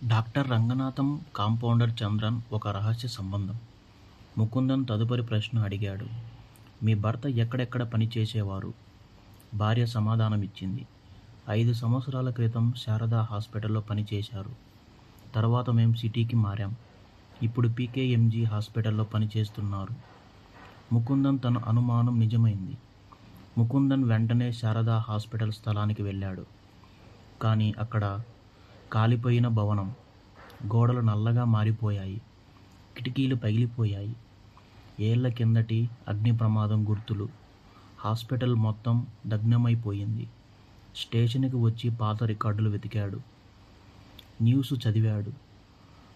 Doctor Ranganatham, compounder Chandran ఒక రహస్య సంబంధం. ముకుందన్ తదుపరి ప్రశ్న అడిగాడు. మీ భర్త ఎక్కడెక్కడ పనిచేసేవారు? భార్య సమాధానమిచ్చింది. 5 సంవత్సరాల క్రితం శారదా హాస్పిటల్లో పనిచేశారు. తర్వాత మేం సిటీకి మారాం. ఇప్పుడు పీకేఎంజీ హాస్పిటల్లో పనిచేస్తున్నారు. ముకుందన్ తన అనుమానం నిజమైంది. ముకుందన్ వెంటనే శారదా హాస్పిటల్ స్థలానికి వెళ్ళాడు. కానీ అక్కడ కాలిపోయిన భవనం. గోడలు నల్లగా మారిపోయాయి. కిటికీలు పగిలిపోయాయి. ఏళ్ల కిందటి అగ్ని ప్రమాదం గుర్తులు. హాస్పిటల్ మొత్తం దగ్నమైపోయింది. స్టేషన్కి వచ్చి పాత రికార్డులు వెతికాడు. న్యూస్ చదివాడు.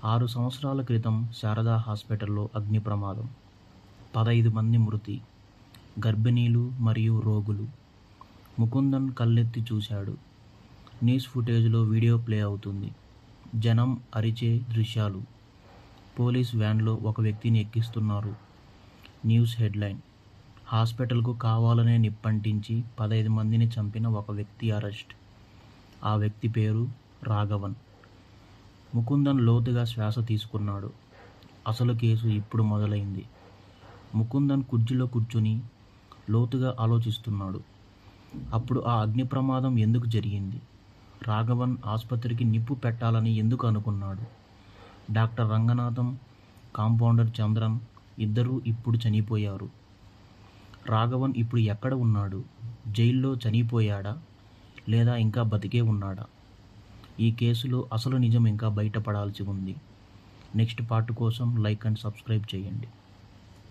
6 సంవత్సరాల క్రితం శారదా హాస్పిటల్లో అగ్ని ప్రమాదం. 15 మంది మృతి. గర్భిణీలు మరియు రోగులు. ముకుందన్ కళ్ళెత్తి చూశాడు. న్యూస్ ఫుటేజ్లో వీడియో ప్లే అవుతుంది. జనం అరిచే దృశ్యాలు. పోలీస్ వ్యాన్లో ఒక వ్యక్తిని ఎక్కిస్తున్నారు. న్యూస్ హెడ్లైన్: హాస్పిటల్కు కావాలనే నిప్పంటించి 15 మందిని చంపిన ఒక వ్యక్తి అరెస్ట్. ఆ వ్యక్తి పేరు రాఘవన్. ముకుందన్ లోతుగా శ్వాస తీసుకున్నాడు. అసలు కేసు ఇప్పుడు మొదలైంది. ముకుందన్ కుర్చీలో కూర్చుని లోతుగా ఆలోచిస్తున్నాడు. అప్పుడు ఆ అగ్ని ప్రమాదం ఎందుకు జరిగింది? రాఘవన్ ఆసుపత్రికి నిప్పు పెట్టాలని ఎందుకు అనుకున్నాడు? డాక్టర్ రంగనాథం, కాంపౌండర్ చంద్రన్ ఇద్దరూ ఇప్పుడు చనిపోయారు. రాఘవన్ ఇప్పుడు ఎక్కడ ఉన్నాడు? జైల్లో చనిపోయాడా లేదా ఇంకా బతికే ఉన్నాడా? ఈ కేసులో అసలు నిజం ఇంకా బయటపడాల్సి ఉంది. నెక్స్ట్ పార్ట్ కోసం లైక్ అండ్ సబ్స్క్రైబ్ చేయండి.